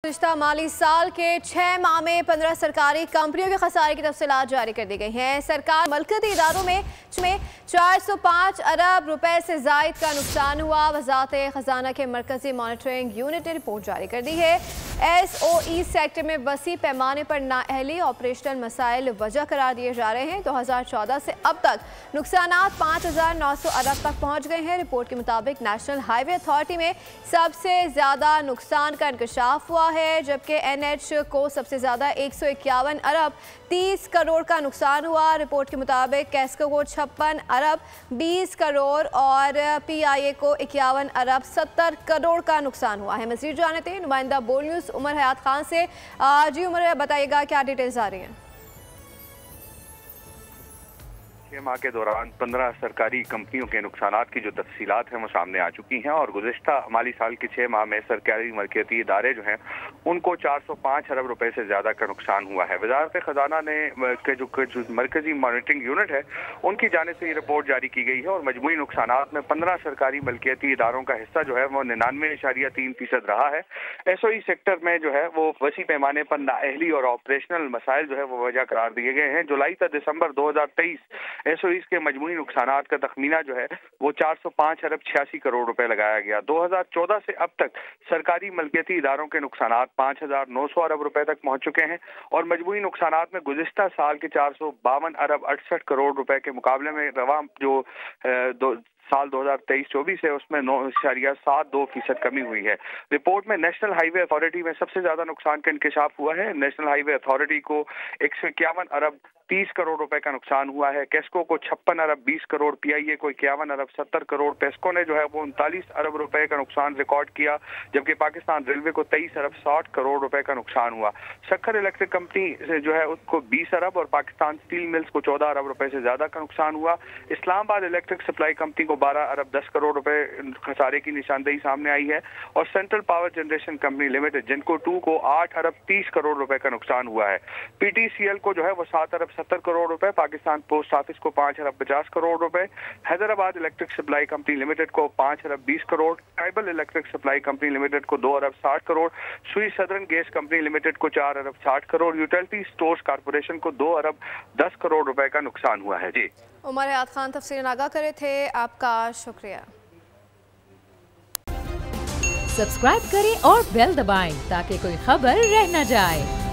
पिछला माली साल के 6 माह में 15 सरकारी कंपनियों के खसारे की तफसीलात जारी कर दी गई हैं। सरकार मलकती इदारों में 405 अरब रुपए से जायद का नुकसान हुआ। वजारत खजाना के मरकजी मॉनिटरिंग यूनिट ने रिपोर्ट जारी कर दी है। SOE सेक्टर में वसी पैमाने पर नाअहली ऑपरेशनल मसाइल वजह करार दिए जा रहे हैं। 2014 से अब तक नुकसान 5,900 अरब तक पहुँच गए हैं। रिपोर्ट के मुताबिक नेशनल हाईवे अथॉरिटी में सबसे ज़्यादा नुकसान का इंकशाफ हुआ है, जबकि NH को सबसे ज़्यादा 151 अरब 30 करोड़ का नुकसान हुआ। रिपोर्ट के मुताबिक कैस्को को 56 अरब 20 करोड़ और PIA को 51 अरब 70 करोड़ का नुकसान हुआ है। मज़ीद जानते हैं नुमाइंदा बोल न्यूज़ उमर हयात खान से। जी उमर, बताइएगा क्या डिटेल्स आ रही हैं? 6 माह के दौरान 15 सरकारी कंपनियों के नुकसानात की जो तफसीलात हैं वो सामने आ चुकी हैं और गुज़िश्ता माली साल के 6 माह में सरकारी मलकियती इदारे जो हैं उनको 405 अरब रुपए से ज़्यादा का नुकसान हुआ है। वजारत खजाना ने जो मरकजी मॉनिटरिंग यूनिट है उनकी जानिब से ये रिपोर्ट जारी की गई है और मजमूई नुकसानात में 15 सरकारी मलकियती इदारों का हिस्सा जो है वो 99.3% रहा है। SOE सेक्टर में जो है वो वसी पैमाने पर नाअहली और ऑपरेशनल मसाइल जो है वो वजह करार दिए गए हैं। जुलाई से दिसंबर 2023 SOE के मजमूई नुकसानात का तखमीना जो है वो 405 अरब 86 करोड़ रुपए लगाया गया। 2014 से अब तक सरकारी मलकियती इदारों के नुकसानात 5,900 अरब रुपए तक पहुंच चुके हैं और मजमूई नुकसानात में गुज़िश्ता साल के 452 अरब 68 करोड़ रुपए के मुकाबले में रवा जो साल 2023-24 है उसमें 9.72% कमी हुई है। रिपोर्ट में नेशनल हाईवे अथॉरिटी में सबसे ज्यादा नुकसान का इंकशाफ हुआ है। नेशनल हाईवे अथॉरिटी को 151 अरब 30 करोड़ रुपए का नुकसान हुआ है। कैस्को को 56 अरब 20 करोड़, PIA को 51 अरब 70 करोड़, पेस्को ने जो है वो 39 अरब रुपए का नुकसान रिकॉर्ड किया, जबकि पाकिस्तान रेलवे को 23 अरब 60 करोड़ रुपए का नुकसान हुआ। सक्खर इलेक्ट्रिक कंपनी से जो है उसको 20 अरब और पाकिस्तान स्टील मिल्स को 14 अरब रुपए से ज्यादा का नुकसान हुआ। इस्लामाबाद इलेक्ट्रिक सप्लाई कंपनी को 12 अरब 10 करोड़ रुपए खसारे की निशानदेही सामने आई है और central power generation company limited जिनको 2 को 8 अरब 30 करोड़ रुपए का नुकसान हुआ है। PTCL को जो है वो 7 अरब 70 करोड़ रुपए, पाकिस्तान पोस्ट ऑफिस को 5 अरब 50 करोड़ रुपए, Hyderabad electric supply company limited को 5 अरब 20 crore, tribal electric supply company limited को 2 अरब 60 crore, Swiss southern gas company limited को 4 अरब 60 करोड़, यूटिलिटी स्टोर्स कॉर्पोरेशन को 2 अरब 10 करोड़ रुपए का नुकसान हुआ है। जी उमर हयात खान तफसील आगाह करे थे, आपका शुक्रिया। सब्सक्राइब करें और बेल दबाएं ताकि कोई खबर रह न जाए।